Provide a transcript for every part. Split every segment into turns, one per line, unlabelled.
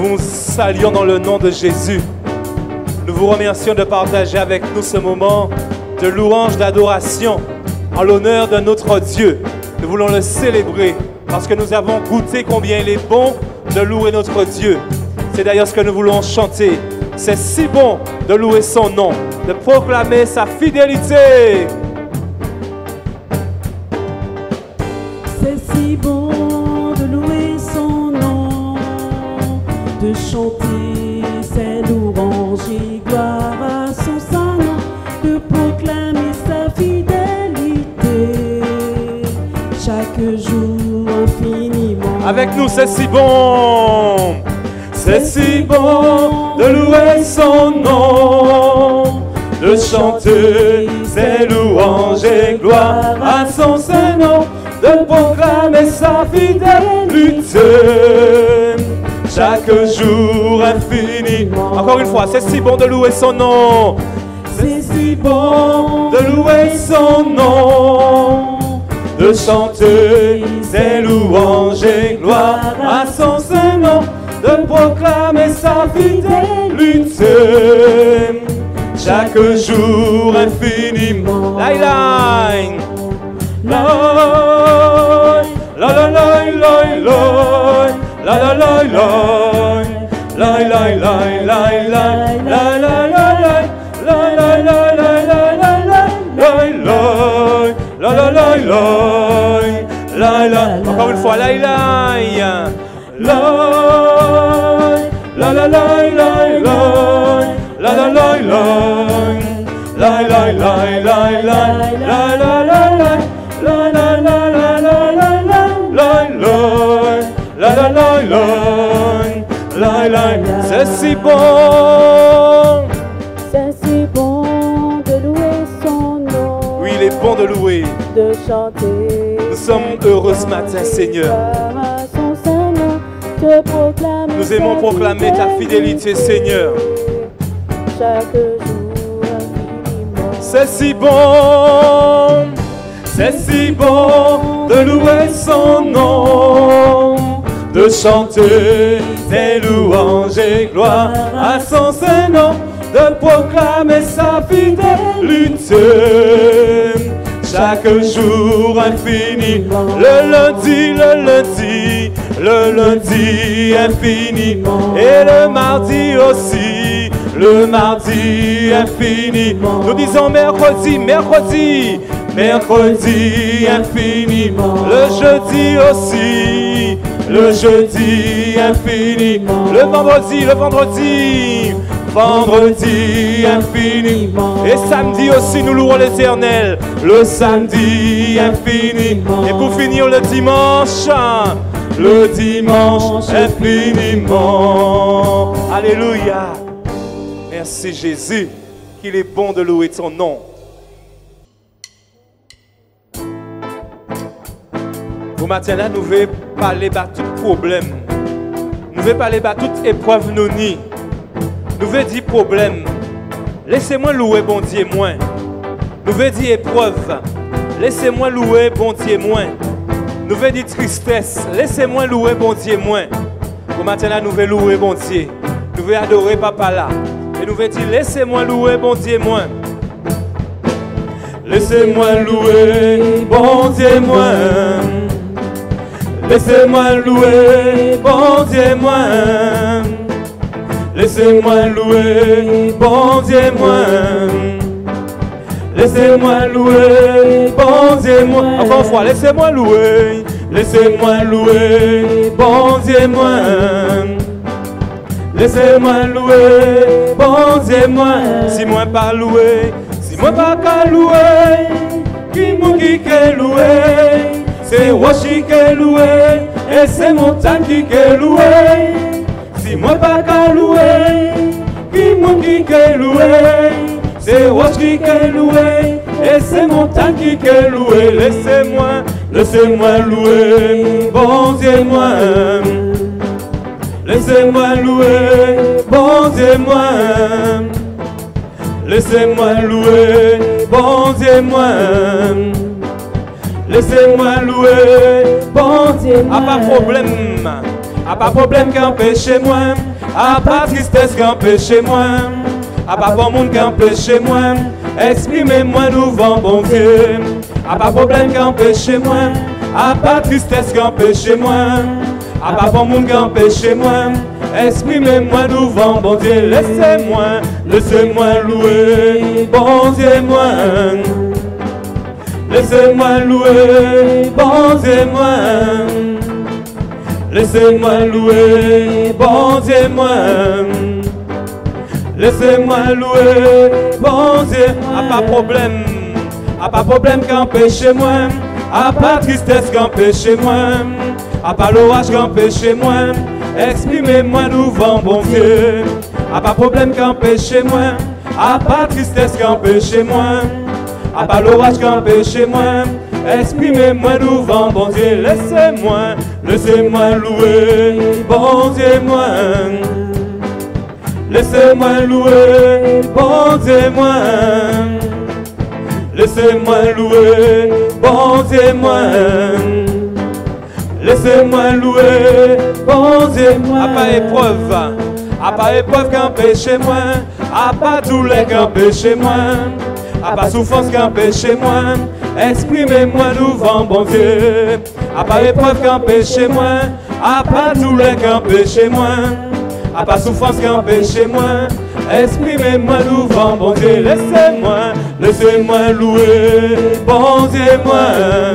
vous saluons dans le nom de Jésus. Nous vous remercions de partager avec nous ce moment de louange, d'adoration en l'honneur de notre Dieu. Nous voulons le célébrer parce que nous avons goûté combien il est bon de louer notre Dieu. C'est d'ailleurs ce que nous voulons chanter. C'est si bon de louer son nom, de proclamer sa fidélité.
C'est si bon de louer son nom, de chanter ses louanges et gloire à son saint nom, de proclamer sa fidélité chaque jour infiniment.
Avec nous, c'est si bon. C'est si bon de louer son nom, de chanter ses louanges et gloire à son saint nom, de proclamer sa fidélité chaque jour infiniment. Encore une fois, c'est si bon de louer son nom. C'est si bon de louer son nom, de chanter ses louanges et gloire à son saint nom, de proclamer sa fidélité chaque jour infiniment. La la la la la la la la la la la. Encore une fois, la la la la la la la la la la la. C'est si bon.
C'est si bon de louer son nom.
Oui, il est bon de louer.
De chanter.
Nous sommes heureux ce matin, Seigneur. Nous aimons proclamer ta fidélité, Seigneur.
Chaque jour infiniment.
C'est si bon. C'est si bon de louer son nom, de chanter ses louanges et gloire à son saint nom, de proclamer sa fidélité chaque jour infiniment. Le lundi infiniment, et le mardi aussi, le mardi infiniment. Nous disons mercredi infiniment, le jeudi aussi, le jeudi infiniment, le vendredi infiniment, et samedi aussi nous louons l'Éternel, le samedi infiniment, et pour finir le dimanche infiniment. Alléluia. Merci Jésus, qu'il est bon de louer ton nom. Au matin là, nous voulons parler de tout problème. Nous voulons parler de toute épreuve nous ni. Nous voulons dire problème. Laissez-moi louer bon Dieu moins. Nous voulons dire épreuve. Laissez-moi louer bon Dieu moins. Nous voulons dire tristesse. Laissez-moi louer bon Dieu moins. Au matin là, nous voulons louer bon Dieu. Nous voulons adorer Papa là. Et nous voulons dire laissez-moi louer bon Dieu moins. Laissez-moi louer bon Dieu moins. Laissez-moi louer bon Dieu moins. Laissez-moi louer bon Dieu moins. Laissez-moi louer bon Dieu moins. Encore une fois, laissez-moi louer. Laissez-moi louer bon Dieu moins. Laissez-moi louer bon Dieu moins. Si moi pas louer, si moi pas qu'à louer, qui m'a qui louer. C'est Washi qui est loué, et c'est Montagne qui est loué. Si moi pas qu'à louer, qui m'a qui est loué. C'est Washi qui est loué, et c'est Montagne qui est loué. Laissez-moi louer, bon Dieu moi. Laissez-moi louer, bon Dieu moi. Laissez-moi louer, bon Dieu moi. Laissez-moi louer, bon Dieu. A pas problème qui empêche moi. à pas tristesse camper chez moi, à pas bon monde camper chez moi, exprimez-moi devant bon Dieu, à pas problème camper chez moi, à pas tristesse camper chez moi, à pas bon monde camper chez moi, exprimez-moi devant bon Dieu, laissez-moi louer, bon Dieu moi. Laissez-moi louer, bon Dieu moi. Laissez-moi louer, bon Dieu moi. Laissez-moi louer, bon Dieu. A pas problème camper chez moi. A pas tristesse camper chez moi. A pas l'orage camper chez moi. Exprimez-moi devant bon Dieu. A pas problème camper chez moi. A pas tristesse camper chez moi. A pas l'orage camper chez moi, exprimez-moi devant bon Dieu, laissez-moi louer, bon Dieu moi. Laissez-moi louer, bon Dieu moi. Laissez-moi louer, bon Dieu moi. Laissez-moi louer, bon Dieu moi. A pas épreuve camper chez moi, a pas douleur camper chez moi. A pas souffrance camper chez moi, exprimez-moi devant bon Dieu. A pas épreuve camper chez moi, a pas douleur camper chez moi. A pas souffrance camper chez moi, exprimez-moi devant bon Dieu. Laissez-moi louer, bon Dieu moi.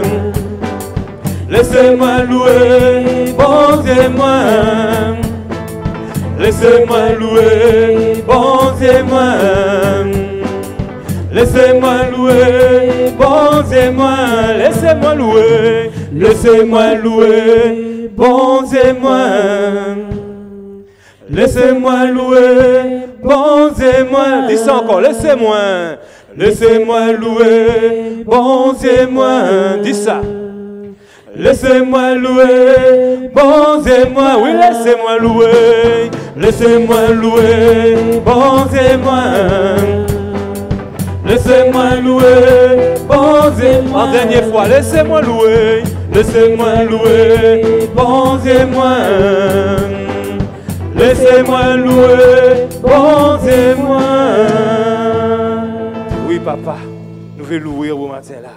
Laissez-moi louer, bon Dieu moi. Laissez-moi louer, bon Dieu moi. Laissez-moi louer, bon Dieu moi, laissez-moi louer, bon Dieu moi. Laissez-moi louer, bon Dieu moi. Dis ça encore, laissez-moi louer, bon Dieu moi. Dis ça. Laissez-moi louer, bon Dieu moi. Oui, laissez-moi louer, bon Dieu moi. Laissez-moi louer, bon Dieu moi. En dernière fois, laissez-moi louer, bon Dieu moi. Laissez-moi louer, bon Dieu moi. Oui, papa, nous voulons louer au matin là.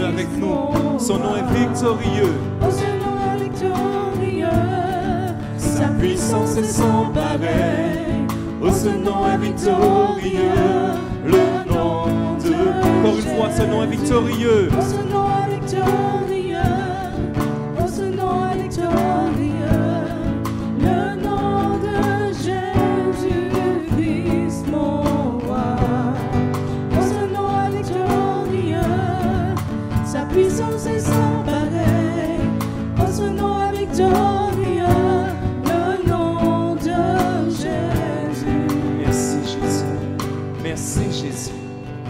est avec nous. Son nom est victorieux.
Oh, ce nom est victorieux. Sa puissance est sans pareil. Oh, ce nom est victorieux. Le nom de
Encore une fois, ce nom est victorieux.
Oh, ce nom est victorieux. Oh, ce nom est victorieux. Le nom de Jésus-Christ, mon roi. Oh, ce nom est victorieux. Sa puissance est sans pareil. Oh, ce nom est victorieux. Le nom de Jésus.
Merci Jésus. Merci Jésus.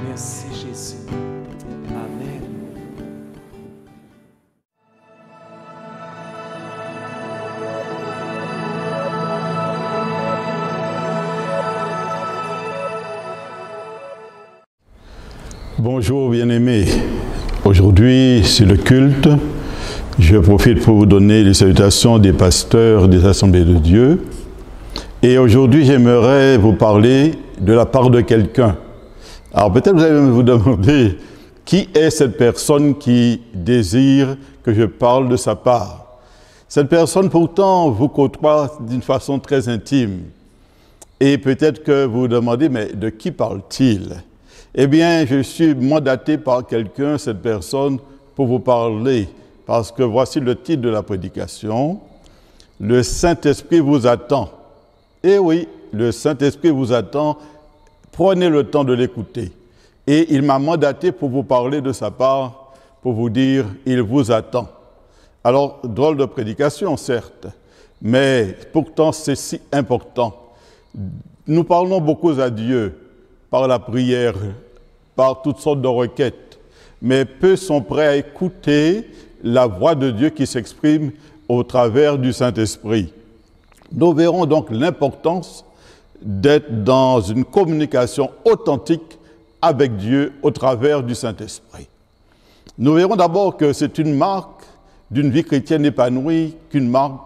Merci Jésus. Amen.
Bonjour bien-aimés. Aujourd'hui, c'est le culte. Je profite pour vous donner les salutations des pasteurs des Assemblées de Dieu. Et aujourd'hui, j'aimerais vous parler de la part de quelqu'un. Alors peut-être vous allez vous demander qui est cette personne qui désire que je parle de sa part. Cette personne pourtant vous côtoie d'une façon très intime. Et peut-être que vous vous demandez, mais de qui parle-t-il? Eh bien, je suis mandaté par quelqu'un, cette personne, pour vous parler. Parce que voici le titre de la prédication. Le Saint-Esprit vous attend. Eh oui, le Saint-Esprit vous attend. Prenez le temps de l'écouter. Et il m'a mandaté pour vous parler de sa part, pour vous dire, il vous attend. Alors, drôle de prédication, certes, mais pourtant c'est si important. Nous parlons beaucoup à Dieu par la prière, par toutes sortes de requêtes, mais peu sont prêts à écouter la voix de Dieu qui s'exprime au travers du Saint-Esprit. Nous verrons donc l'importance d'être dans une communication authentique avec Dieu au travers du Saint-Esprit. Nous verrons d'abord que c'est une marque d'une vie chrétienne épanouie, qu'une marque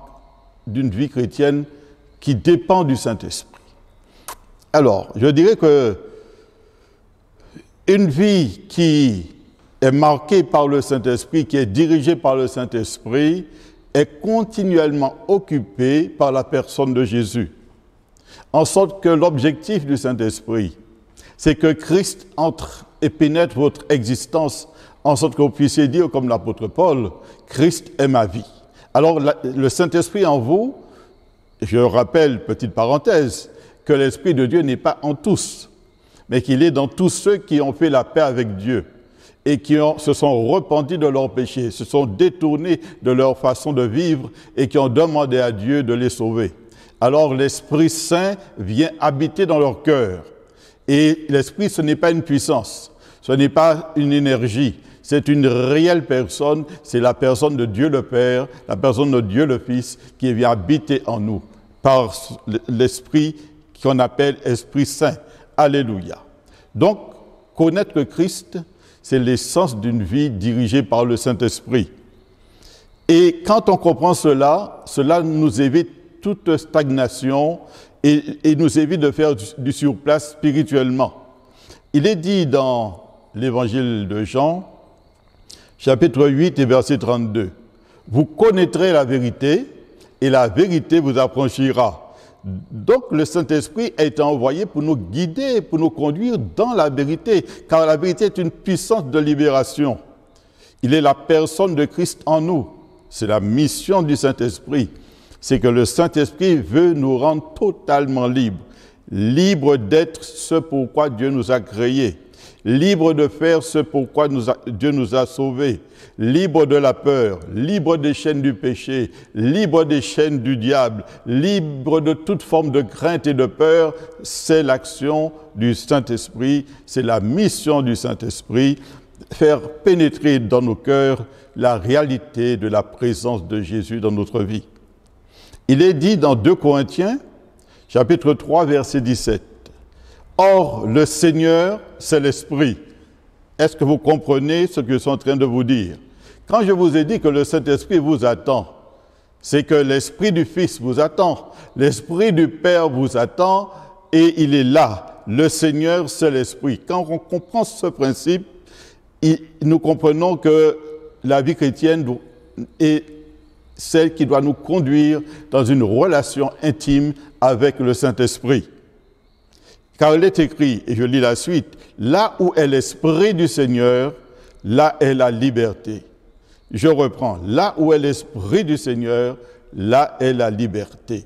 d'une vie chrétienne qui dépend du Saint-Esprit. Alors, je dirais que une vie qui est marquée par le Saint-Esprit, qui est dirigée par le Saint-Esprit, est continuellement occupée par la personne de Jésus. En sorte que l'objectif du Saint-Esprit, c'est que Christ entre et pénètre votre existence, en sorte que vous puissiez dire, comme l'apôtre Paul, Christ est ma vie. Alors, le Saint-Esprit en vous, je rappelle, petite parenthèse, que l'Esprit de Dieu n'est pas en tous, mais qu'il est dans tous ceux qui ont fait la paix avec Dieu et qui se sont repentis de leurs péchés, se sont détournés de leur façon de vivre et qui ont demandé à Dieu de les sauver. Alors l'Esprit Saint vient habiter dans leur cœur. Et l'Esprit, ce n'est pas une puissance, ce n'est pas une énergie, c'est une réelle personne, c'est la personne de Dieu le Père, la personne de Dieu le Fils qui vient habiter en nous par l'Esprit qu'on appelle Esprit Saint. Alléluia. Donc, connaître que Christ, c'est l'essence d'une vie dirigée par le Saint-Esprit. Et quand on comprend cela, cela nous évite toute stagnation et nous évite de faire du surplace spirituellement. Il est dit dans l'Évangile de Jean, chapitre 8 et verset 32, « Vous connaîtrez la vérité et la vérité vous affranchira. » Donc le Saint-Esprit a été envoyé pour nous guider, pour nous conduire dans la vérité, car la vérité est une puissance de libération. Il est la personne de Christ en nous. C'est la mission du Saint-Esprit. C'est que le Saint-Esprit veut nous rendre totalement libres. Libres d'être ce pourquoi Dieu nous a créés. Libres de faire ce pourquoi Dieu nous a sauvés. Libres de la peur, libres des chaînes du péché, libres des chaînes du diable, libres de toute forme de crainte et de peur. C'est l'action du Saint-Esprit, c'est la mission du Saint-Esprit, faire pénétrer dans nos cœurs la réalité de la présence de Jésus dans notre vie. Il est dit dans 2 Corinthiens, chapitre 3, verset 17, « Or, le Seigneur, c'est l'Esprit. » Est-ce que vous comprenez ce que je suis en train de vous dire? Quand je vous ai dit que le Saint-Esprit vous attend, c'est que l'Esprit du Fils vous attend, l'Esprit du Père vous attend et il est là. Le Seigneur, c'est l'Esprit. Quand on comprend ce principe, nous comprenons que la vie chrétienne est celle qui doit nous conduire dans une relation intime avec le Saint-Esprit. Car il est écrit, et je lis la suite, « Là où est l'Esprit du Seigneur, là est la liberté. » Je reprends, « Là où est l'Esprit du Seigneur, là est la liberté. »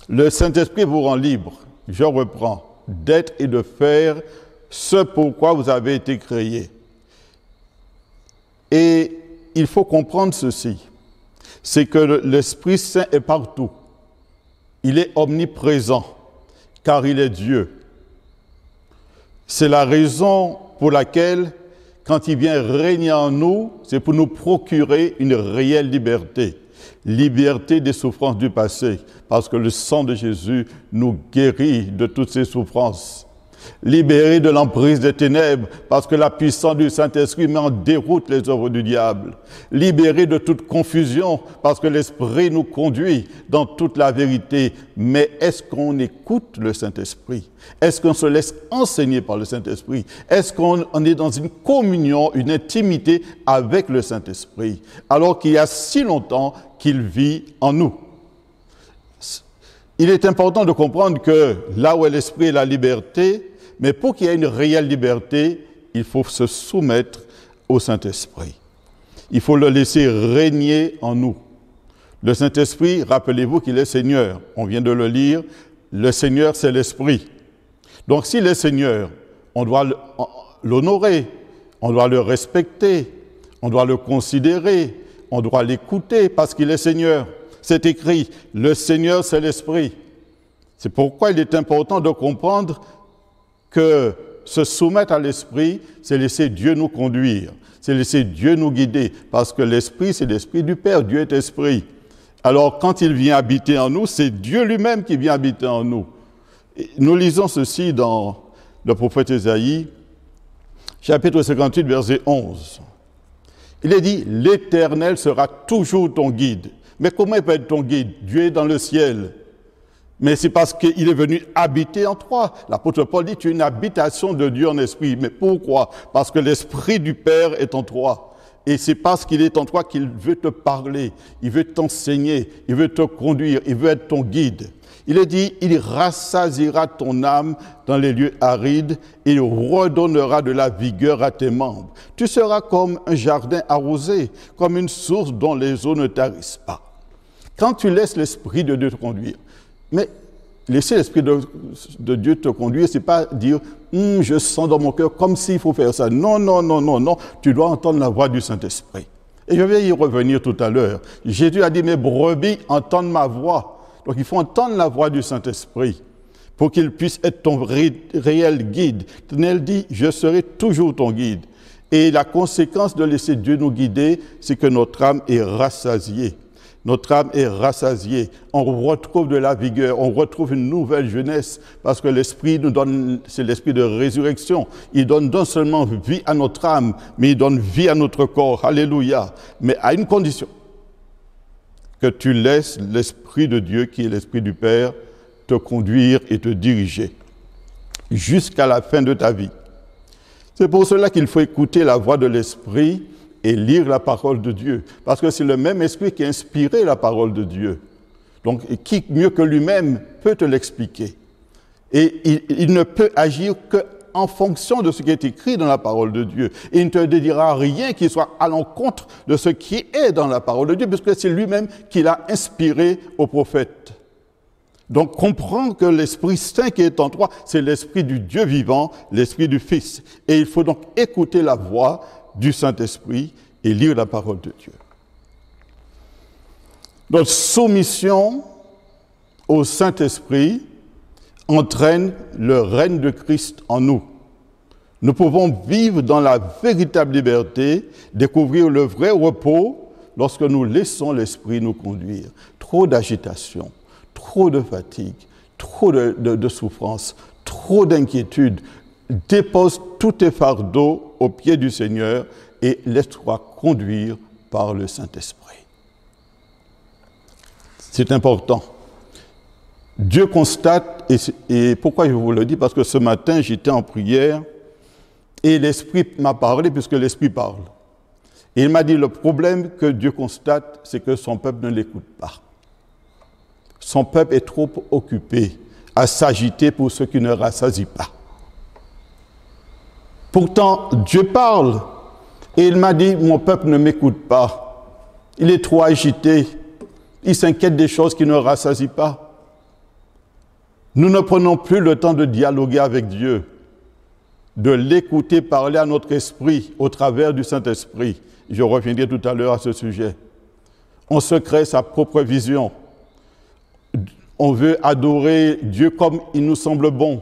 Le Saint-Esprit vous rend libre, je reprends, d'être et de faire ce pourquoi vous avez été créés. Et il faut comprendre ceci, c'est que l'Esprit Saint est partout. Il est omniprésent, car il est Dieu. C'est la raison pour laquelle, quand il vient régner en nous, c'est pour nous procurer une réelle liberté. Liberté des souffrances du passé, parce que le sang de Jésus nous guérit de toutes ces souffrances. Libéré de l'emprise des ténèbres, parce que la puissance du Saint-Esprit met en déroute les œuvres du diable. Libéré de toute confusion, parce que l'Esprit nous conduit dans toute la vérité. Mais est-ce qu'on écoute le Saint-Esprit? Est-ce qu'on se laisse enseigner par le Saint-Esprit? Est-ce qu'on est dans une communion, une intimité avec le Saint-Esprit, alors qu'il y a si longtemps qu'il vit en nous? Il est important de comprendre que là où est l'Esprit et la liberté, mais pour qu'il y ait une réelle liberté, il faut se soumettre au Saint-Esprit. Il faut le laisser régner en nous. Le Saint-Esprit, rappelez-vous qu'il est Seigneur. On vient de le lire, le Seigneur c'est l'Esprit. Donc s'il est Seigneur, on doit l'honorer, on doit le respecter, on doit le considérer, on doit l'écouter parce qu'il est Seigneur. C'est écrit, le Seigneur c'est l'Esprit. C'est pourquoi il est important de comprendre que se soumettre à l'Esprit, c'est laisser Dieu nous conduire, c'est laisser Dieu nous guider, parce que l'Esprit, c'est l'Esprit du Père, Dieu est Esprit. Alors, quand il vient habiter en nous, c'est Dieu lui-même qui vient habiter en nous. Et nous lisons ceci dans le prophète Ésaïe, chapitre 58, verset 11. Il est dit, « L'Éternel sera toujours ton guide. » Mais comment il peut être ton guide? Dieu est dans le ciel. Mais c'est parce qu'il est venu habiter en toi. L'apôtre Paul dit, tu es une habitation de Dieu en esprit. Mais pourquoi? Parce que l'Esprit du Père est en toi. Et c'est parce qu'il est en toi qu'il veut te parler, il veut t'enseigner, il veut te conduire, il veut être ton guide. Il est dit, il rassasiera ton âme dans les lieux arides, et il redonnera de la vigueur à tes membres. Tu seras comme un jardin arrosé, comme une source dont les eaux ne tarissent pas. Quand tu laisses l'Esprit de Dieu te conduire, mais laisser l'Esprit de Dieu te conduire, ce n'est pas dire je sens dans mon cœur comme s'il faut faire ça. Non, non, non, non, non. Tu dois entendre la voix du Saint-Esprit. Et je vais y revenir tout à l'heure. Jésus a dit, mes brebis entendent ma voix. Donc il faut entendre la voix du Saint-Esprit pour qu'il puisse être ton réel guide. Il dit, je serai toujours ton guide. Et la conséquence de laisser Dieu nous guider, c'est que notre âme est rassasiée. Notre âme est rassasiée. On retrouve de la vigueur, on retrouve une nouvelle jeunesse parce que l'Esprit nous donne, c'est l'Esprit de résurrection. Il donne non seulement vie à notre âme, mais il donne vie à notre corps. Alléluia. Mais à une condition, que tu laisses l'Esprit de Dieu, qui est l'Esprit du Père, te conduire et te diriger jusqu'à la fin de ta vie. C'est pour cela qu'il faut écouter la voix de l'Esprit et lire la parole de Dieu. Parce que c'est le même Esprit qui a inspiré la parole de Dieu. Donc, qui mieux que lui-même peut te l'expliquer? Et il ne peut agir qu'en fonction de ce qui est écrit dans la parole de Dieu. Et il ne te dira rien qui soit à l'encontre de ce qui est dans la parole de Dieu, puisque c'est lui-même qui l'a inspiré au prophète. Donc, comprends que l'Esprit Saint qui est en toi, c'est l'Esprit du Dieu vivant, l'Esprit du Fils. Et il faut donc écouter la voix du Saint-Esprit et lire la parole de Dieu. Notre soumission au Saint-Esprit entraîne le règne de Christ en nous. Nous pouvons vivre dans la véritable liberté, découvrir le vrai repos lorsque nous laissons l'Esprit nous conduire. Trop d'agitation, trop de fatigue, trop de souffrance, trop d'inquiétude. Dépose tous tes fardeaux aux pieds du Seigneur et laisse-toi conduire par le Saint-Esprit. C'est important. Dieu constate, et pourquoi je vous le dis? Parce que ce matin, j'étais en prière Et l'Esprit m'a parlé, puisque l'Esprit parle. Et il m'a dit, le problème que Dieu constate, c'est que son peuple ne l'écoute pas. Son peuple est trop occupé à s'agiter pour ceux qui ne rassasient pas. Pourtant, Dieu parle. Et il m'a dit, mon peuple ne m'écoute pas. Il est trop agité. Il s'inquiète des choses qui ne rassasient pas. Nous ne prenons plus le temps de dialoguer avec Dieu, de l'écouter parler à notre esprit au travers du Saint-Esprit. Je reviendrai tout à l'heure à ce sujet. On se crée sa propre vision. On veut adorer Dieu comme il nous semble bon.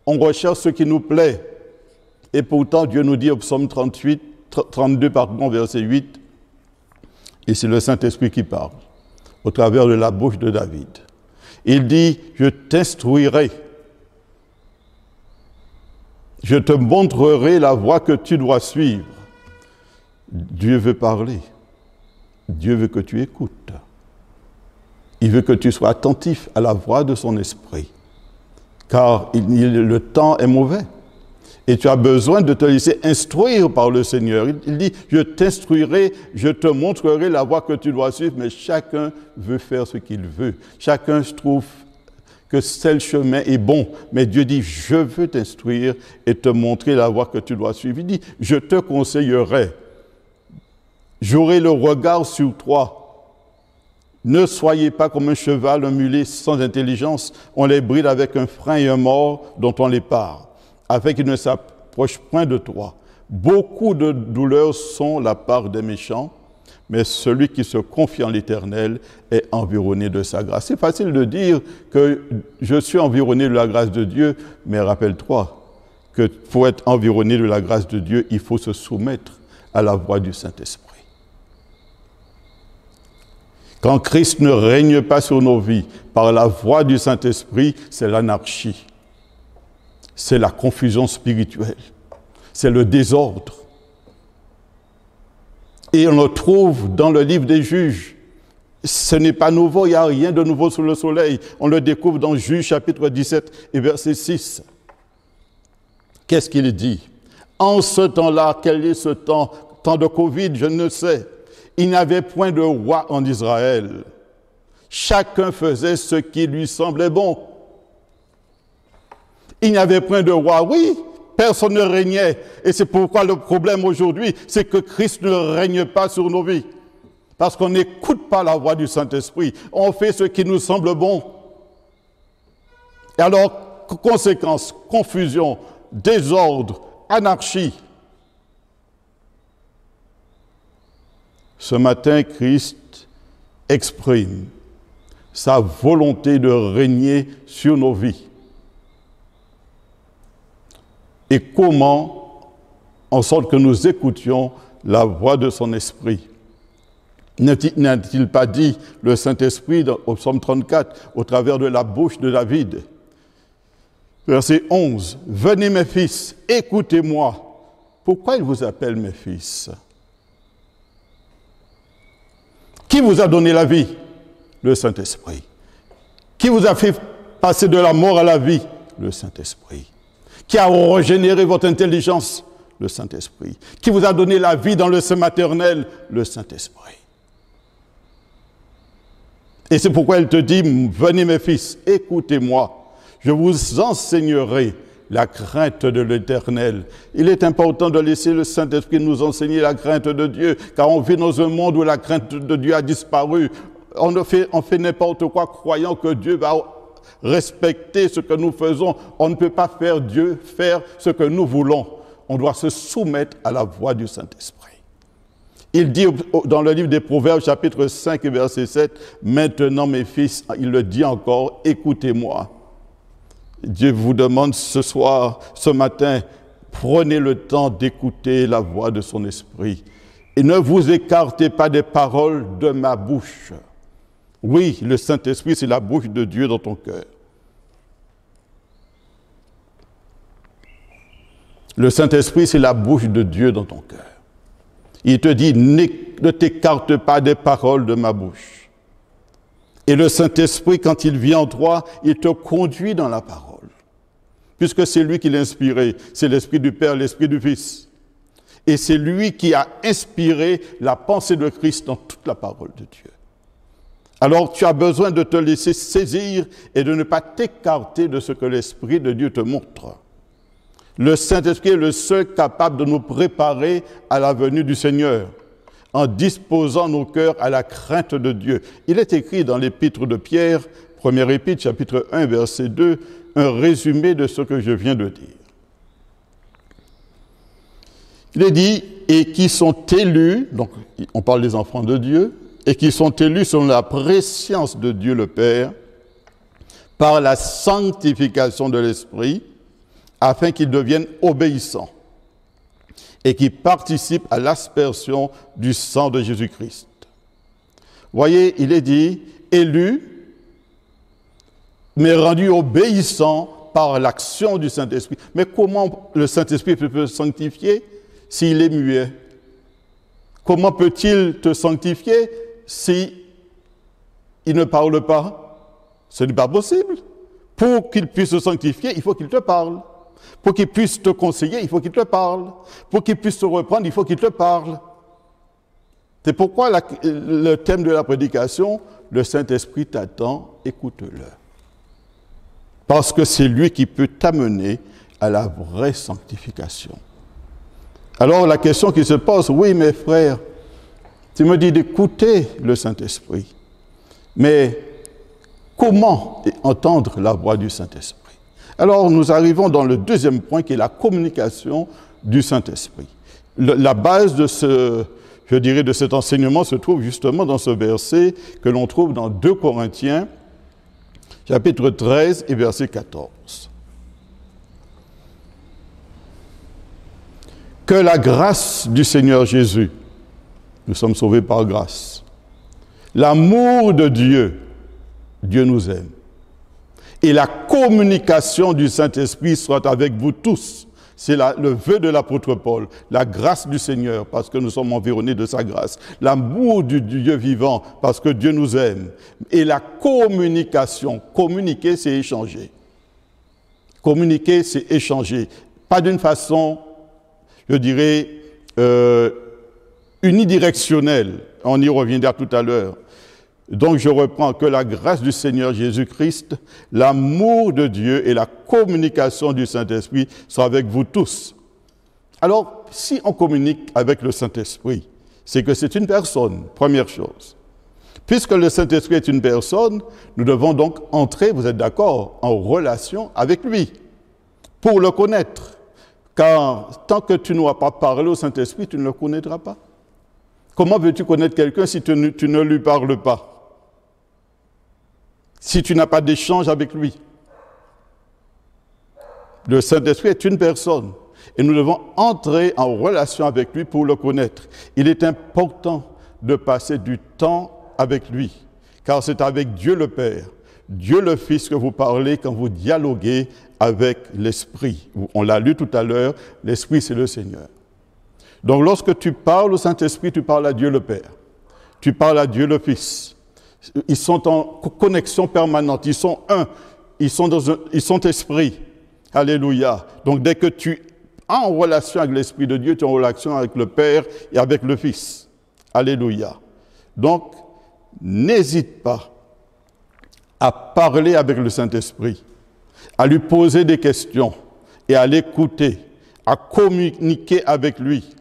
On recherche ce qui nous plaît. Et pourtant, Dieu nous dit au psaume 32, verset 8, et c'est le Saint-Esprit qui parle, au travers de la bouche de David. Il dit, je t'instruirai, je te montrerai la voie que tu dois suivre. Dieu veut parler. Dieu veut que tu écoutes. Il veut que tu sois attentif à la voix de son esprit. Car le temps est mauvais. Et tu as besoin de te laisser instruire par le Seigneur. Il dit, je t'instruirai, je te montrerai la voie que tu dois suivre, mais chacun veut faire ce qu'il veut. Chacun trouve que tel chemin est bon. Mais Dieu dit, je veux t'instruire et te montrer la voie que tu dois suivre. Il dit, je te conseillerai. J'aurai le regard sur toi. Ne soyez pas comme un cheval, un mulet sans intelligence. On les bride avec un frein et un mors dont on les pare, afin qu'ils ne s'approchent point de toi. Beaucoup de douleurs sont la part des méchants, mais celui qui se confie en l'Éternel est environné de sa grâce. C'est facile de dire que je suis environné de la grâce de Dieu, mais rappelle-toi que pour être environné de la grâce de Dieu, il faut se soumettre à la voix du Saint-Esprit. Quand Christ ne règne pas sur nos vies par la voix du Saint-Esprit, c'est l'anarchie. C'est la confusion spirituelle, c'est le désordre. Et on le trouve dans le livre des Juges. Ce n'est pas nouveau, il n'y a rien de nouveau sous le soleil. On le découvre dans Juges chapitre 17 et verset 6. Qu'est-ce qu'il dit? En ce temps-là, quel est ce temps de Covid, je ne sais. Il n'y avait point de roi en Israël. Chacun faisait ce qui lui semblait bon. Il n'y avait point de roi, oui, personne ne régnait. Et c'est pourquoi le problème aujourd'hui, c'est que Christ ne règne pas sur nos vies. Parce qu'on n'écoute pas la voix du Saint-Esprit. On fait ce qui nous semble bon. Et alors, conséquence, confusion, désordre, anarchie. Ce matin, Christ exprime sa volonté de régner sur nos vies. Et comment, en sorte que nous écoutions la voix de son esprit. N'a-t-il pas dit le Saint-Esprit au psaume 34, au travers de la bouche de David? Verset 11, « Venez mes fils, écoutez-moi. » Pourquoi il vous appelle mes fils? Qui vous a donné la vie? Le Saint-Esprit. Qui vous a fait passer de la mort à la vie? Le Saint-Esprit. Qui a régénéré votre intelligence? Le Saint-Esprit. Qui vous a donné la vie dans le sein maternel? Le Saint-Esprit. Et c'est pourquoi il te dit, venez mes fils, écoutez-moi, je vous enseignerai la crainte de l'Éternel. Il est important de laisser le Saint-Esprit nous enseigner la crainte de Dieu, car on vit dans un monde où la crainte de Dieu a disparu. On fait n'importe quoi croyant que Dieu va respecter ce que nous faisons. On ne peut pas faire Dieu faire ce que nous voulons. On doit se soumettre à la voix du Saint-Esprit. Il dit dans le livre des Proverbes, chapitre 5 et verset 7, « Maintenant, mes fils, il le dit encore, écoutez-moi. » Dieu vous demande ce soir, ce matin, prenez le temps d'écouter la voix de son esprit. Et ne vous écartez pas des paroles de ma bouche. Oui, le Saint-Esprit, c'est la bouche de Dieu dans ton cœur. Le Saint-Esprit, c'est la bouche de Dieu dans ton cœur. Il te dit, ne t'écarte pas des paroles de ma bouche. Et le Saint-Esprit, quand il vient en toi, il te conduit dans la parole. puisque c'est lui qui l'a inspiré. C'est l'Esprit du Père, l'Esprit du Fils. Et c'est lui qui a inspiré la pensée de Christ dans toute la parole de Dieu. Alors tu as besoin de te laisser saisir et de ne pas t'écarter de ce que l'Esprit de Dieu te montre. Le Saint-Esprit est le seul capable de nous préparer à la venue du Seigneur, en disposant nos cœurs à la crainte de Dieu. Il est écrit dans l'épître de Pierre, première épître, chapitre 1, verset 2, un résumé de ce que je viens de dire. Il est dit, et qui sont élus, donc on parle des enfants de Dieu, et qui sont élus selon la prescience de Dieu le Père, par la sanctification de l'Esprit, afin qu'ils deviennent obéissants et qui participent à l'aspersion du sang de Jésus-Christ. Voyez, il est dit, élu, mais rendu obéissant par l'action du Saint-Esprit. Mais comment le Saint-Esprit peut sanctifier s'il est muet? Comment peut-il te sanctifier si il ne parle pas? Ce n'est pas possible. Pour qu'il puisse te sanctifier, il faut qu'il te parle. Pour qu'il puisse te conseiller, il faut qu'il te parle. Pour qu'il puisse te reprendre, il faut qu'il te parle. C'est pourquoi le thème de la prédication, le Saint-Esprit t'attend, écoute-le. Parce que c'est lui qui peut t'amener à la vraie sanctification. Alors la question qui se pose, oui mes frères, tu me dis d'écouter le Saint-Esprit, mais comment entendre la voix du Saint-Esprit? Alors nous arrivons dans le deuxième point qui est la communication du Saint-Esprit. La base de de cet enseignement se trouve justement dans ce verset que l'on trouve dans 2 Corinthiens, chapitre 13 et verset 14. Que la grâce du Seigneur Jésus, nous sommes sauvés par grâce, l'amour de Dieu, Dieu nous aime, et la communication du Saint-Esprit soit avec vous tous. C'est le vœu de l'apôtre Paul, la grâce du Seigneur, parce que nous sommes environnés de sa grâce, l'amour du Dieu vivant, parce que Dieu nous aime, et la communication. Communiquer, c'est échanger. Communiquer, c'est échanger. Pas d'une façon, je dirais, unidirectionnelle. On y reviendra tout à l'heure. Donc je reprends, que la grâce du Seigneur Jésus-Christ, l'amour de Dieu et la communication du Saint-Esprit soient avec vous tous. Alors, si on communique avec le Saint-Esprit, c'est que c'est une personne, première chose. Puisque le Saint-Esprit est une personne, nous devons donc entrer, vous êtes d'accord, en relation avec lui, pour le connaître. Car tant que tu n'auras pas parlé au Saint-Esprit, tu ne le connaîtras pas. Comment veux-tu connaître quelqu'un si tu ne lui parles pas? Si tu n'as pas d'échange avec lui? Le Saint-Esprit est une personne et nous devons entrer en relation avec lui pour le connaître. Il est important de passer du temps avec lui, car c'est avec Dieu le Père, Dieu le Fils que vous parlez quand vous dialoguez avec l'Esprit. On l'a lu tout à l'heure, l'Esprit c'est le Seigneur. Donc lorsque tu parles au Saint-Esprit, tu parles à Dieu le Père, tu parles à Dieu le Fils. Ils sont en connexion permanente, ils sont un, ils sont esprit. Alléluia. Donc dès que tu es en relation avec l'Esprit de Dieu, tu es en relation avec le Père et avec le Fils. Alléluia. Donc, n'hésite pas à parler avec le Saint-Esprit, à lui poser des questions et à l'écouter, à communiquer avec lui.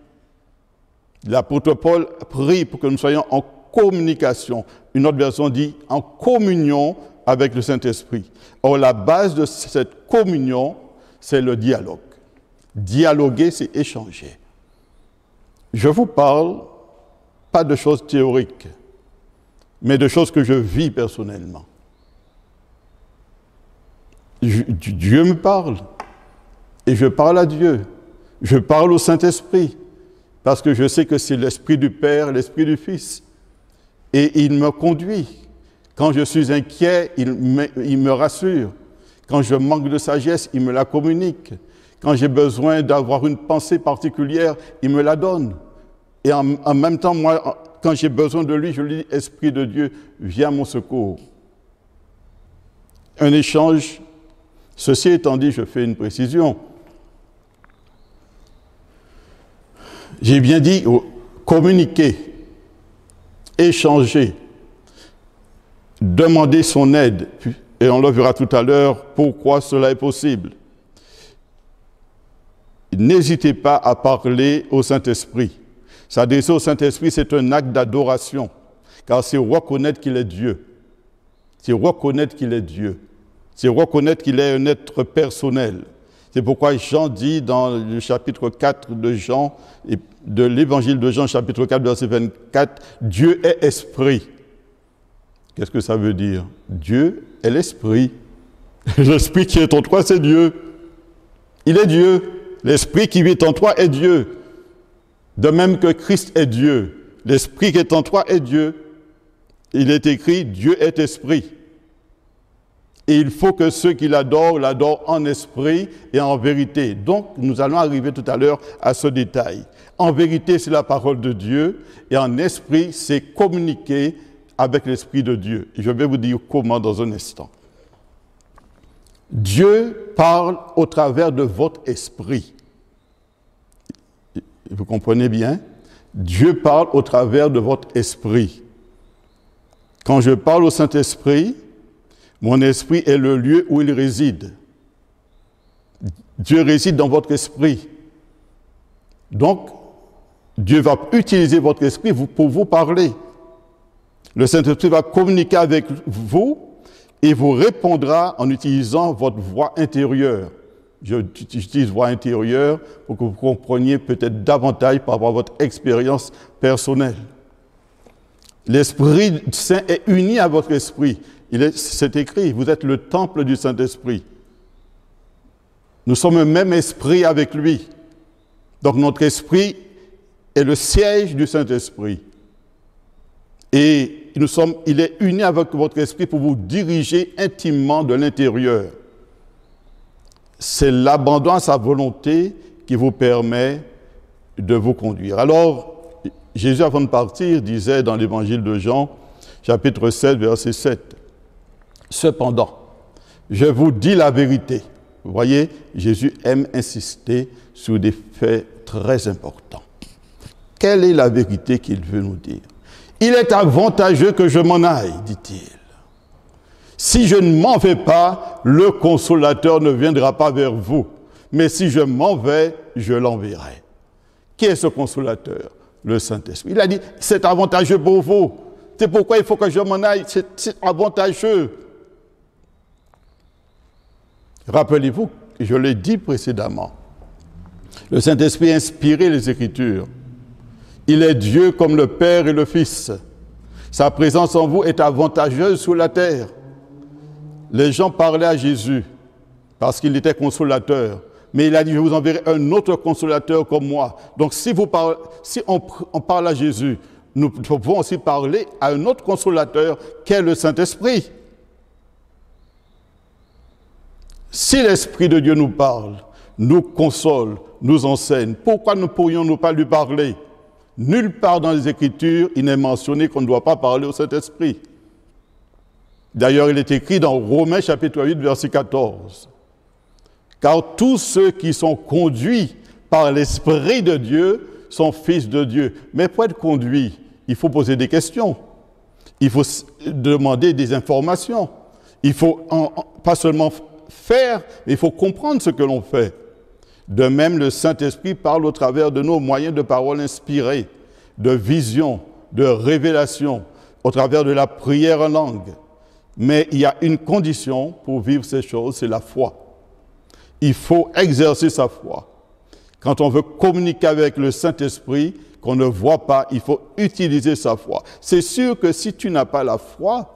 L'apôtre Paul prie pour que nous soyons en communication. Une autre version dit en communion avec le Saint-Esprit. Or, la base de cette communion, c'est le dialogue. Dialoguer, c'est échanger. Je vous parle pas de choses théoriques, mais de choses que je vis personnellement. Dieu me parle et je parle à Dieu. Je parle au Saint-Esprit parce que je sais que c'est l'Esprit du Père, l'Esprit du Fils. Et il me conduit. Quand je suis inquiet, il me rassure. Quand je manque de sagesse, il me la communique. Quand j'ai besoin d'avoir une pensée particulière, il me la donne. Et en même temps, moi, quand j'ai besoin de lui, je lui dis, Esprit de Dieu, viens à mon secours. Un échange Ceci étant dit, je fais une précision. J'ai bien dit communiquer, échanger, demander son aide, et on le verra tout à l'heure pourquoi cela est possible. N'hésitez pas à parler au Saint-Esprit. S'adresser au Saint-Esprit, c'est un acte d'adoration, car c'est reconnaître qu'il est Dieu. C'est reconnaître qu'il est Dieu. C'est reconnaître qu'il est un être personnel. C'est pourquoi Jean dit dans le chapitre 4 de Jean, de l'évangile de Jean, chapitre 4, verset 24, « Dieu est esprit ». Qu'est-ce que ça veut dire? Dieu est l'esprit. L'esprit qui est en toi, c'est Dieu. Il est Dieu. L'esprit qui vit en toi est Dieu. De même que Christ est Dieu. L'esprit qui est en toi est Dieu. Il est écrit, Dieu est esprit. Et il faut que ceux qui l'adorent en esprit et en vérité. Donc, nous allons arriver tout à l'heure à ce détail. En vérité, c'est la parole de Dieu. Et en esprit, c'est communiquer avec l'Esprit de Dieu. Et je vais vous dire comment dans un instant. Dieu parle au travers de votre esprit. Vous comprenez bien? Dieu parle au travers de votre esprit. Quand je parle au Saint-Esprit, mon esprit est le lieu où il réside. Dieu réside dans votre esprit. Donc, Dieu va utiliser votre esprit pour vous parler. Le Saint-Esprit va communiquer avec vous et vous répondra en utilisant votre voix intérieure. J'utilise voix intérieure pour que vous compreniez peut-être davantage par rapport à votre expérience personnelle. L'Esprit Saint est uni à votre esprit. C'est écrit, vous êtes le temple du Saint-Esprit. Nous sommes un même esprit avec lui. Donc notre esprit est le siège du Saint-Esprit. Et il est uni avec votre esprit pour vous diriger intimement de l'intérieur. C'est l'abandon à sa volonté qui vous permet de vous conduire. Alors, Jésus, avant de partir, disait dans l'évangile de Jean, chapitre 7, verset 7, « Cependant, je vous dis la vérité. » Vous voyez, Jésus aime insister sur des faits très importants. Quelle est la vérité qu'il veut nous dire? « Il est avantageux que je m'en aille, dit-il. Si je ne m'en vais pas, le consolateur ne viendra pas vers vous. Mais si je m'en vais, je l'enverrai. » Qui est ce consolateur? Le Saint-Esprit. Il a dit, c'est avantageux pour vous. C'est pourquoi il faut que je m'en aille. C'est avantageux. Rappelez-vous, je l'ai dit précédemment, le Saint-Esprit a inspiré les Écritures. Il est Dieu comme le Père et le Fils. Sa présence en vous est avantageuse sur la terre. Les gens parlaient à Jésus parce qu'il était consolateur. Mais il a dit, je vous enverrai un autre consolateur comme moi. Donc si on parle à Jésus, nous pouvons aussi parler à un autre consolateur qu'est le Saint-Esprit. Si l'Esprit de Dieu nous parle, nous console, nous enseigne, pourquoi ne pourrions-nous pas lui parler? Nulle part dans les Écritures, il n'est mentionné qu'on ne doit pas parler au Saint-Esprit. D'ailleurs, il est écrit dans Romains chapitre 8, verset 14. Car tous ceux qui sont conduits par l'Esprit de Dieu sont fils de Dieu. Mais pour être conduit, il faut poser des questions. Il faut demander des informations. Il faut pas seulement faire, mais il faut comprendre ce que l'on fait. De même, le Saint-Esprit parle au travers de nos moyens de parole inspirés, de vision, de révélation, au travers de la prière en langue. Mais il y a une condition pour vivre ces choses, c'est la foi. Il faut exercer sa foi. Quand on veut communiquer avec le Saint-Esprit, qu'on ne voit pas, il faut utiliser sa foi. C'est sûr que si tu n'as pas la foi,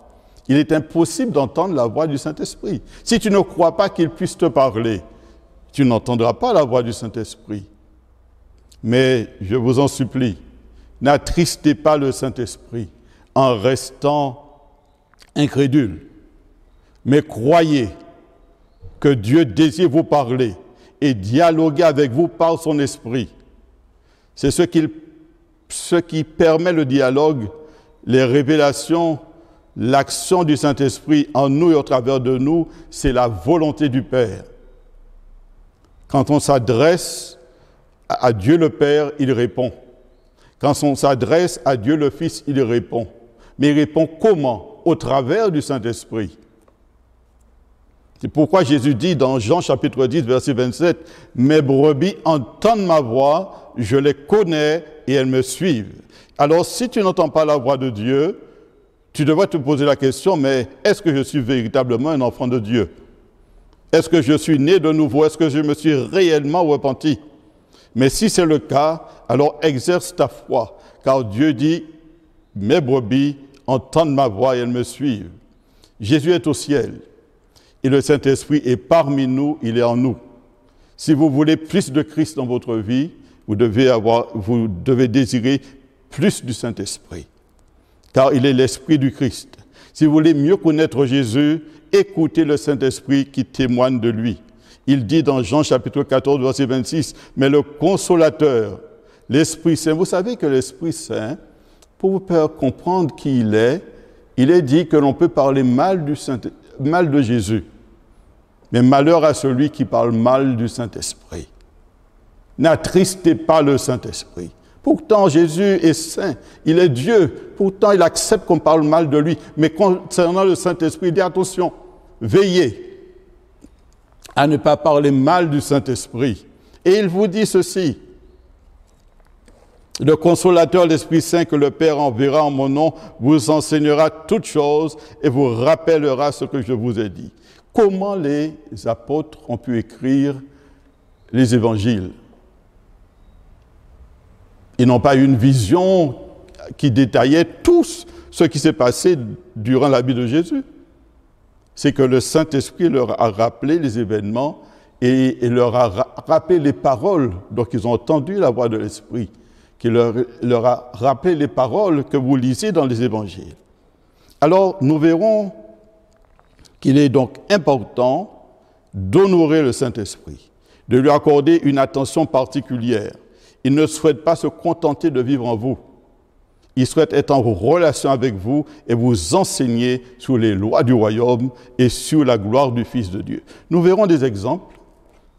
il est impossible d'entendre la voix du Saint-Esprit. Si tu ne crois pas qu'il puisse te parler, tu n'entendras pas la voix du Saint-Esprit. Mais je vous en supplie, n'attristez pas le Saint-Esprit en restant incrédule, mais croyez que Dieu désire vous parler et dialoguer avec vous par son esprit. C'est ce qui permet le dialogue, les révélations, l'action du Saint-Esprit en nous et au travers de nous, c'est la volonté du Père. Quand on s'adresse à Dieu le Père, il répond. Quand on s'adresse à Dieu le Fils, il répond. Mais il répond comment? Au travers du Saint-Esprit. C'est pourquoi Jésus dit dans Jean chapitre 10, verset 27, « Mes brebis entendent ma voix, je les connais et elles me suivent. » Alors, si tu n'entends pas la voix de Dieu, tu devrais te poser la question, mais est-ce que je suis véritablement un enfant de Dieu? Est-ce que je suis né de nouveau? Est-ce que je me suis réellement repenti? Mais si c'est le cas, alors exerce ta foi, car Dieu dit, « Mes brebis entendent ma voix et elles me suivent. » Jésus est au ciel. Et le Saint-Esprit est parmi nous, il est en nous. Si vous voulez plus de Christ dans votre vie, vous devez désirer plus du Saint-Esprit, car il est l'Esprit du Christ. Si vous voulez mieux connaître Jésus, écoutez le Saint-Esprit qui témoigne de lui. Il dit dans Jean chapitre 14, verset 26, « Mais le Consolateur, l'Esprit Saint », vous savez que l'Esprit Saint, pour vous faire comprendre qui il est dit que l'on peut parler mal de Jésus. Mais malheur à celui qui parle mal du Saint-Esprit. N'attristez pas le Saint-Esprit. Pourtant, Jésus est saint, il est Dieu. Pourtant, il accepte qu'on parle mal de lui. Mais concernant le Saint-Esprit, il dit attention, veillez à ne pas parler mal du Saint-Esprit. Et il vous dit ceci, le Consolateur, l'Esprit Saint que le Père enverra en mon nom, vous enseignera toutes choses et vous rappellera ce que je vous ai dit. Comment les apôtres ont pu écrire les évangiles? Ils n'ont pas eu une vision qui détaillait tout ce qui s'est passé durant la vie de Jésus. C'est que le Saint-Esprit leur a rappelé les événements et leur a rappelé les paroles. Donc ils ont entendu la voix de l'Esprit, qui leur a rappelé les paroles que vous lisez dans les évangiles. Alors, nous verrons qu'il est donc important d'honorer le Saint-Esprit, de lui accorder une attention particulière. Il ne souhaite pas se contenter de vivre en vous. Il souhaite être en relation avec vous et vous enseigner sur les lois du royaume et sur la gloire du Fils de Dieu. Nous verrons des exemples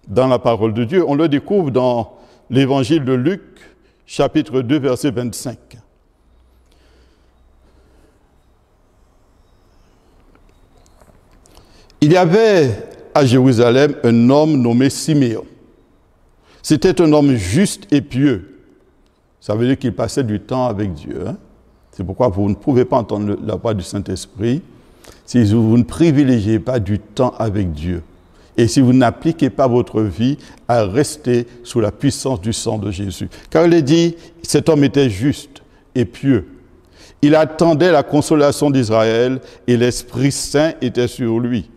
dans la parole de Dieu. On le découvre dans l'évangile de Luc, chapitre 2, verset 25. Il y avait à Jérusalem un homme nommé Siméon. C'était un homme juste et pieux. Ça veut dire qu'il passait du temps avec Dieu. C'est pourquoi vous ne pouvez pas entendre la voix du Saint-Esprit si vous ne privilégiez pas du temps avec Dieu. Et si vous n'appliquez pas votre vie à rester sous la puissance du sang de Jésus. Car il est dit, cet homme était juste et pieux. Il attendait la consolation d'Israël et l'Esprit Saint était sur lui.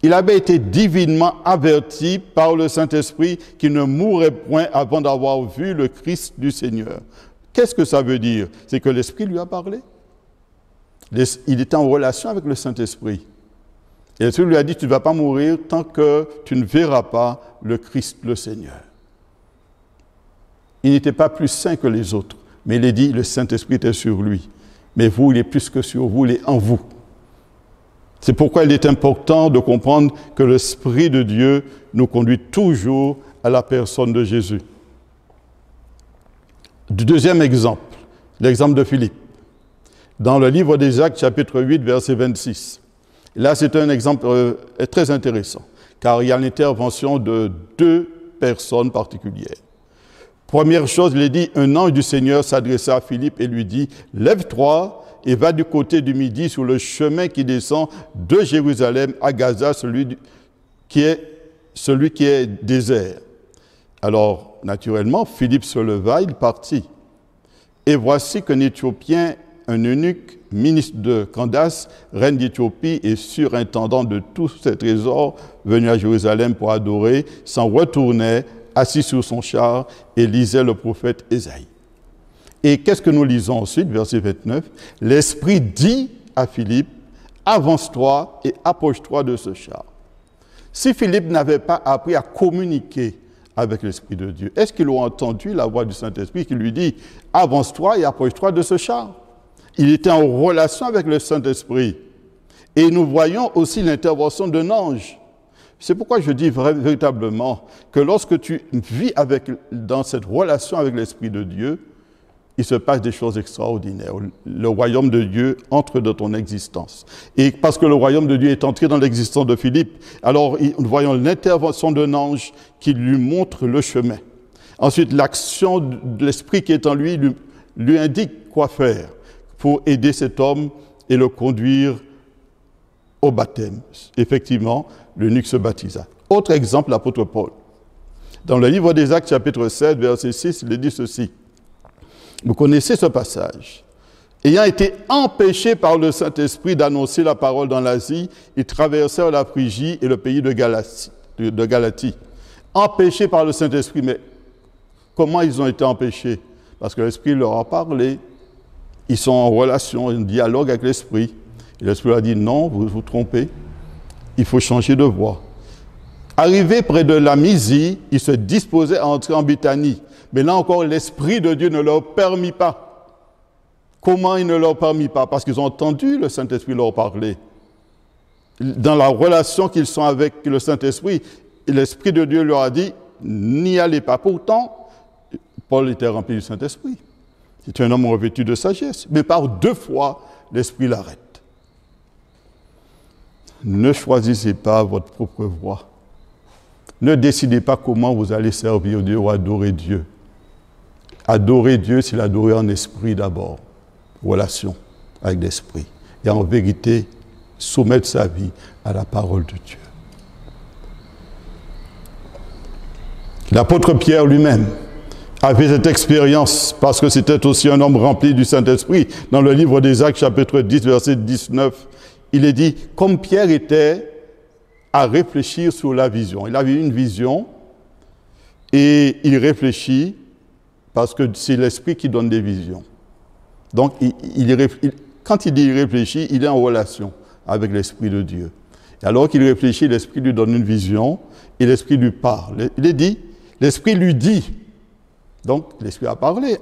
Il avait été divinement averti par le Saint-Esprit qu'il ne mourrait point avant d'avoir vu le Christ du Seigneur. Qu'est-ce que ça veut dire? C'est que l'Esprit lui a parlé. Il était en relation avec le Saint-Esprit. Et l'Esprit lui a dit, tu ne vas pas mourir tant que tu ne verras pas le Christ, le Seigneur. Il n'était pas plus saint que les autres, mais il est dit, le Saint-Esprit était sur lui. Mais vous, il est plus que sur vous, il est en vous. C'est pourquoi il est important de comprendre que l'Esprit de Dieu nous conduit toujours à la personne de Jésus. Deuxième exemple, l'exemple de Philippe. Dans le livre des Actes, chapitre 8, verset 26. Là, c'est un exemple très intéressant, car il y a l'intervention de deux personnes particulières. Première chose, il est dit, un ange du Seigneur s'adressa à Philippe et lui dit, « Lève-toi et va du côté du midi sur le chemin qui descend de Jérusalem à Gaza, celui qui est désert. » Alors, naturellement, Philippe se leva, il partit. Et voici qu'un Éthiopien, un eunuque, ministre de Candace, reine d'Éthiopie et surintendant de tous ses trésors, venu à Jérusalem pour adorer, s'en retournait, assis sur son char, et lisait le prophète Ésaïe. Et qu'est-ce que nous lisons ensuite, verset 29? L'Esprit dit à Philippe, avance-toi et approche-toi de ce char. Si Philippe n'avait pas appris à communiquer avec l'Esprit de Dieu, est-ce qu'il aurait entendu la voix du Saint-Esprit qui lui dit, avance-toi et approche-toi de ce char? il était en relation avec le Saint-Esprit. Et nous voyons aussi l'intervention d'un ange. C'est pourquoi je dis véritablement que lorsque tu vis dans cette relation avec l'Esprit de Dieu, il se passe des choses extraordinaires. Le royaume de Dieu entre dans ton existence. Et parce que le royaume de Dieu est entré dans l'existence de Philippe, alors nous voyons l'intervention d'un ange qui lui montre le chemin. Ensuite, l'action de l'Esprit qui est en lui lui indique quoi faire pour aider cet homme et le conduire au baptême. Effectivement, l'eunuque se baptisa. Autre exemple, l'apôtre Paul. Dans le livre des Actes, chapitre 7, verset 6, il est dit ceci. Vous connaissez ce passage. Ayant été empêchés par le Saint-Esprit d'annoncer la parole dans l'Asie, ils traversèrent la Phrygie et le pays de Galatie. Empêchés par le Saint-Esprit, mais comment ils ont été empêchés? Parce que l'Esprit leur a parlé. Ils sont en relation, en dialogue avec l'Esprit. Et l'Esprit leur a dit, non, vous vous trompez. Il faut changer de voie. Arrivés près de la Mysie, ils se disposaient à entrer en Béthanie. Mais là encore, l'Esprit de Dieu ne leur permit pas. Comment il ne leur permit pas? Parce qu'ils ont entendu le Saint-Esprit leur parler. Dans la relation qu'ils sont avec le Saint-Esprit, l'Esprit de Dieu leur a dit, n'y allez pas. Pourtant, Paul était rempli du Saint-Esprit. C'est un homme revêtu de sagesse. Mais par 2 fois, l'Esprit l'arrête. Ne choisissez pas votre propre voie. Ne décidez pas comment vous allez servir Dieu ou adorer Dieu. Adorer Dieu, c'est l'adorer en esprit d'abord. Relation avec l'esprit. Et en vérité, soumettre sa vie à la parole de Dieu. L'apôtre Pierre lui-même avait cette expérience parce que c'était aussi un homme rempli du Saint-Esprit. Dans le livre des Actes, chapitre 10, verset 19, il est dit, comme Pierre était à réfléchir sur la vision. Il avait une vision et il réfléchit parce que c'est l'Esprit qui donne des visions. Donc, quand il dit il réfléchit, il est en relation avec l'Esprit de Dieu. Et alors qu'il réfléchit, l'Esprit lui donne une vision et l'Esprit lui parle. Il est dit, l'Esprit lui dit. Donc, l'Esprit a parlé.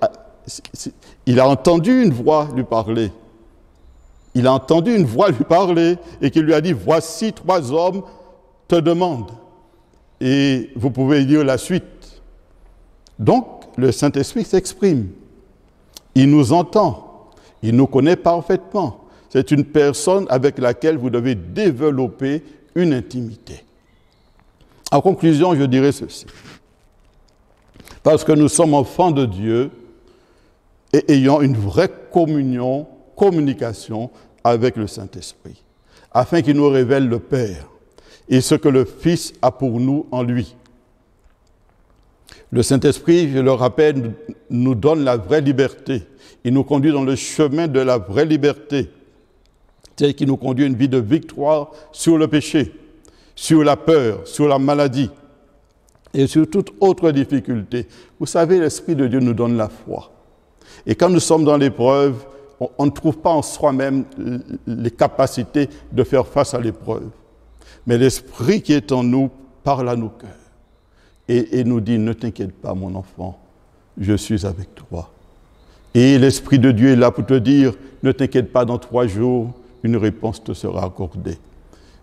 Il a entendu une voix lui parler. Il a entendu une voix lui parler et qui lui a dit, voici 3 hommes te demandent. Et vous pouvez lire la suite. Donc, le Saint-Esprit s'exprime. Il nous entend. Il nous connaît parfaitement. C'est une personne avec laquelle vous devez développer une intimité. En conclusion, je dirais ceci. Parce que nous sommes enfants de Dieu et ayant une vraie communication avec le Saint-Esprit, afin qu'il nous révèle le Père et ce que le Fils a pour nous en lui. Le Saint-Esprit, je le rappelle, nous donne la vraie liberté. Il nous conduit dans le chemin de la vraie liberté. C'est-à-dire qu'il nous conduit à une vie de victoire sur le péché, sur la peur, sur la maladie et sur toute autre difficulté. Vous savez, l'Esprit de Dieu nous donne la foi. Et quand nous sommes dans l'épreuve, on ne trouve pas en soi-même les capacités de faire face à l'épreuve. Mais l'Esprit qui est en nous parle à nos cœurs et nous dit, ne t'inquiète pas mon enfant, je suis avec toi. Et l'Esprit de Dieu est là pour te dire, ne t'inquiète pas, dans 3 jours, une réponse te sera accordée.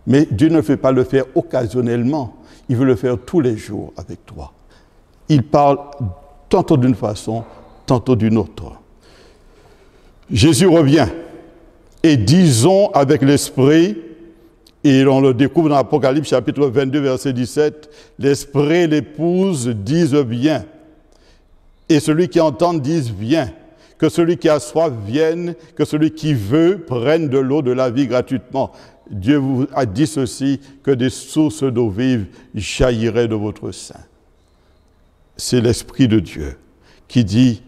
Mais Dieu ne fait pas le faire occasionnellement, il veut le faire tous les jours avec toi. Il parle tantôt d'une façon, tantôt d'une autre. Jésus revient et disons avec l'Esprit, et on le découvre dans l'Apocalypse chapitre 22 verset 17, l'Esprit et l'épouse disent viens, et celui qui entend dise viens, que celui qui a soif vienne, que celui qui veut prenne de l'eau de la vie gratuitement. Dieu vous a dit ceci, que des sources d'eau vive jailliraient de votre sein. C'est l'Esprit de Dieu qui dit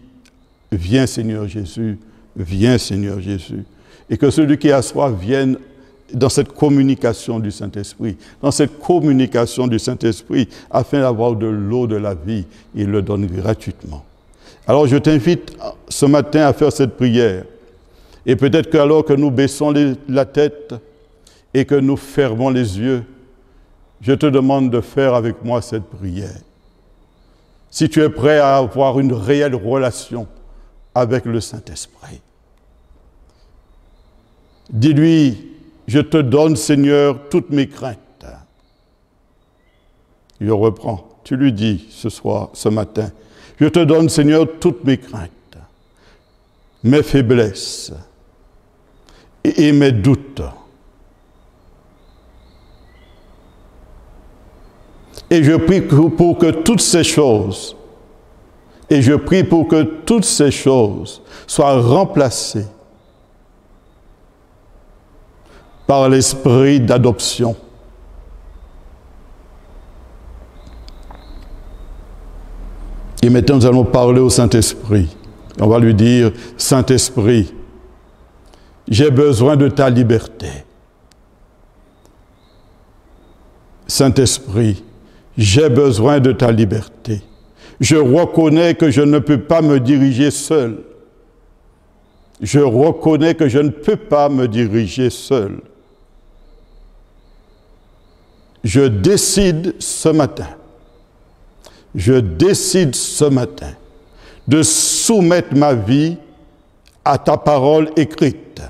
viens Seigneur Jésus, viens Seigneur Jésus. Et que celui qui a soif vienne dans cette communication du Saint-Esprit, afin d'avoir de l'eau de la vie, il le donne gratuitement. Alors je t'invite ce matin à faire cette prière. Et peut-être qu'alors que nous baissons la tête et que nous fermons les yeux, je te demande de faire avec moi cette prière. Si tu es prêt à avoir une réelle relation avec le Saint-Esprit, Dis-lui, je te donne, Seigneur, toutes mes craintes. Je reprends. Tu lui dis ce matin, je te donne, Seigneur, toutes mes craintes, mes faiblesses et mes doutes. Et je prie pour que toutes ces choses, soient remplacées par l'esprit d'adoption. Et maintenant, nous allons parler au Saint-Esprit. On va lui dire, Saint-Esprit, j'ai besoin de ta liberté. Saint-Esprit, j'ai besoin de ta liberté. Je reconnais que je ne peux pas me diriger seul. Je reconnais que je ne peux pas me diriger seul. Je décide ce matin de soumettre ma vie à ta parole écrite.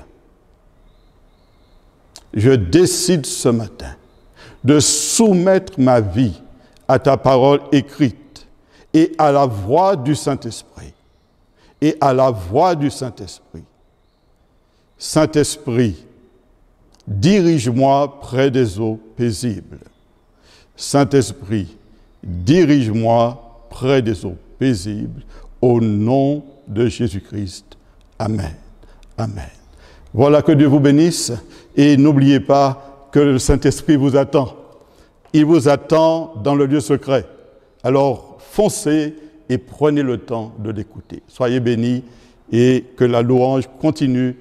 Je décide ce matin de soumettre ma vie à ta parole écrite et à la voix du Saint-Esprit. Saint-Esprit, dirige-moi près des eaux paisibles. Saint-Esprit, dirige-moi près des eaux paisibles, au nom de Jésus-Christ. Amen. Amen. Voilà, que Dieu vous bénisse, et n'oubliez pas que le Saint-Esprit vous attend. Il vous attend dans le lieu secret. Alors, foncez et prenez le temps de l'écouter. Soyez bénis, et que la louange continue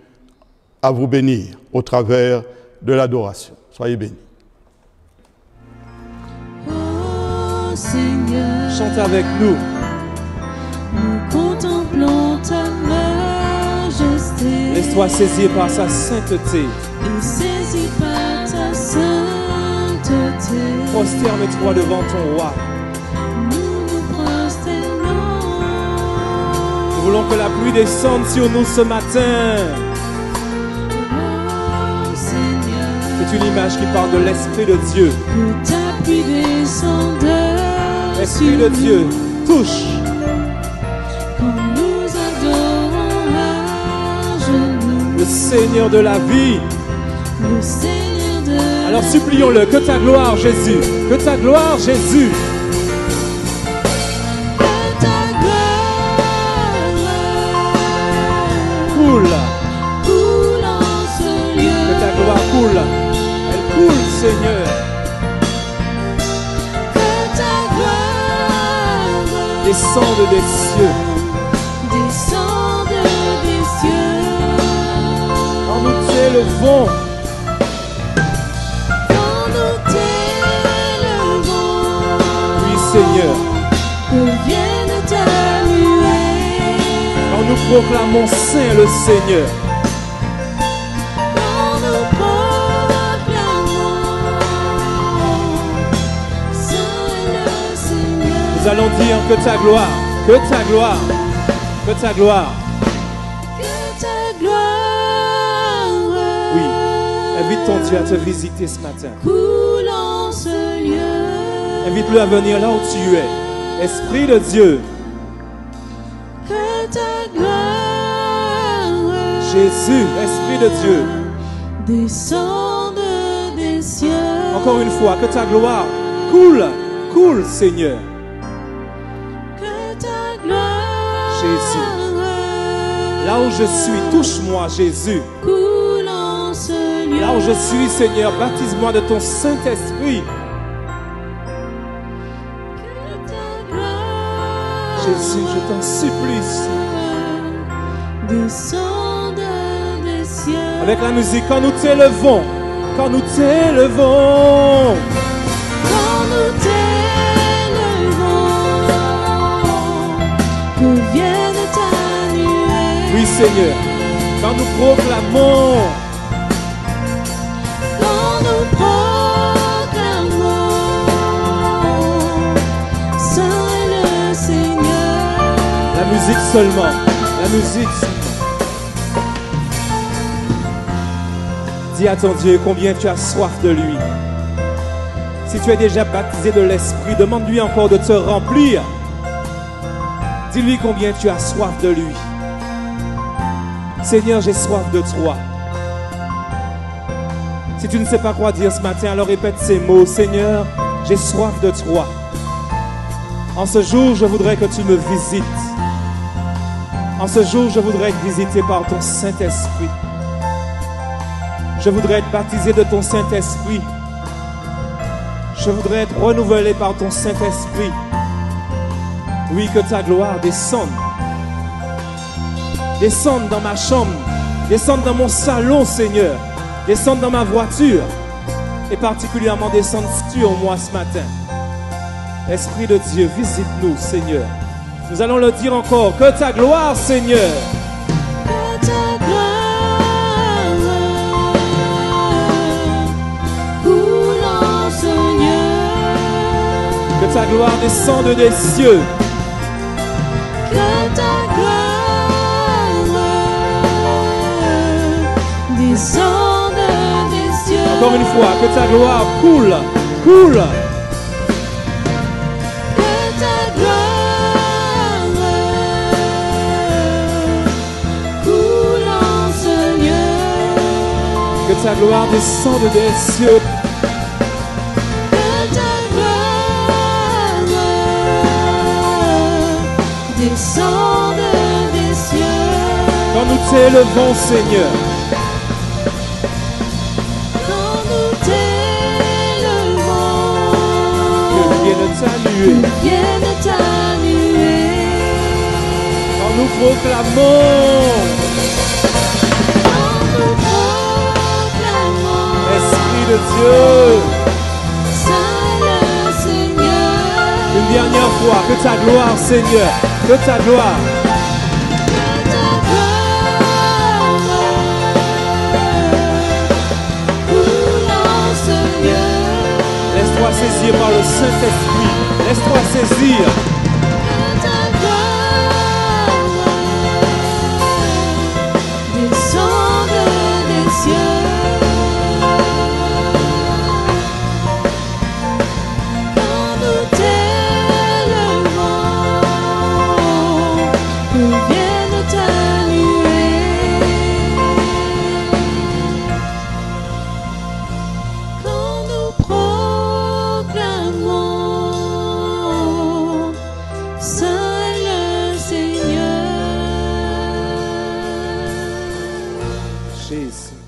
à vous bénir au travers de l'adoration. Soyez bénis.
Seigneur,
chante avec nous.
Nous contemplons ta majesté.
Laisse-toi saisir par sa sainteté.
Et saisi par ta sainteté.
Prosterne-toi devant ton roi.
Nous nous prosternons.
Nous voulons que la pluie descende sur nous ce matin.
Oh Seigneur,
c'est une image qui parle de l'Esprit de Dieu.
Que ta pluie descende.
Esprit de Dieu, touche.
Quand nous adorons à genoux,
le Seigneur de la vie.
Le Seigneur de
Alors supplions-le, que ta gloire, Jésus. Que ta gloire, Jésus.
Que ta gloire
coule.
Coule en ce lieu.
Que ta gloire coule. Elle coule, Seigneur. Descende des cieux.
Descende des cieux.
Quand nous t'élevons.
Quand nous t'élevons.
Oui, Seigneur.
Que vienne ta nuée.
Quand nous proclamons Saint le Seigneur.
Quand nous proclamons Saint le Seigneur.
Nous allons dire que ta gloire, que ta gloire, que ta gloire.
Que ta gloire.
Oui, invite ton Dieu à te visiter ce matin.
Coule en ce lieu.
Invite-le à venir là où tu es. Esprit de Dieu.
Que ta gloire.
Jésus, Esprit de Dieu.
Descende des cieux.
Encore une fois, que ta gloire coule, coule, Seigneur. Jésus. Là où je suis, touche-moi, Jésus.
Coule en ce lieu.
Là où je suis, Seigneur, baptise-moi de ton Saint-Esprit. Jésus, je t'en supplie, Seigneur.
Descende des cieux.
Avec la musique, quand nous t'élevons, quand nous t'élevons.
Quand nous t'élevons. Que vienne ta nuée.
Oui, Seigneur. Quand nous proclamons.
Quand nous proclamons. Saint le Seigneur.
La musique seulement. La musique seulement. Dis à ton Dieu combien tu as soif de lui. Si tu es déjà baptisé de l'Esprit, demande-lui encore de te remplir. Dis-lui combien tu as soif de lui. Seigneur, j'ai soif de toi. Si tu ne sais pas quoi dire ce matin, alors répète ces mots. Seigneur, j'ai soif de toi. En ce jour, je voudrais que tu me visites. En ce jour, je voudrais être visité par ton Saint-Esprit. Je voudrais être baptisé de ton Saint-Esprit. Je voudrais être renouvelé par ton Saint-Esprit. Oui, que ta gloire descende. Descende dans ma chambre. Descende dans mon salon, Seigneur. Descende dans ma voiture. Et particulièrement descende sur moi ce matin. Esprit de Dieu, visite-nous, Seigneur. Nous allons le dire encore. Que ta gloire, Seigneur.
Que ta gloire coule en Seigneur.
Que ta gloire descende des cieux.
Que ta gloire descende des cieux.
Encore une fois, que ta gloire coule, coule.
Que ta gloire coule en Seigneur.
Que ta gloire descende des cieux.
Que ta gloire descende des cieux.
Quand nous t'élevons, Seigneur.
Quand nous t'élevons,
Que vienne ta nuée.
vienne ta nuée.
Quand nous proclamons.
Quand nous proclamons,
Esprit de Dieu.
Saint le Seigneur.
Une dernière fois, que ta gloire, Seigneur. Que ta gloire.
Que ta gloire coule en Seigneur.
Laisse-toi saisir par le Saint-Esprit. Laisse-toi saisir.
Que ta gloire descende des cieux. Quand nous t'élevons, que vienne ta nuée. Quand nous proclamons Saint le Seigneur.
Jésus.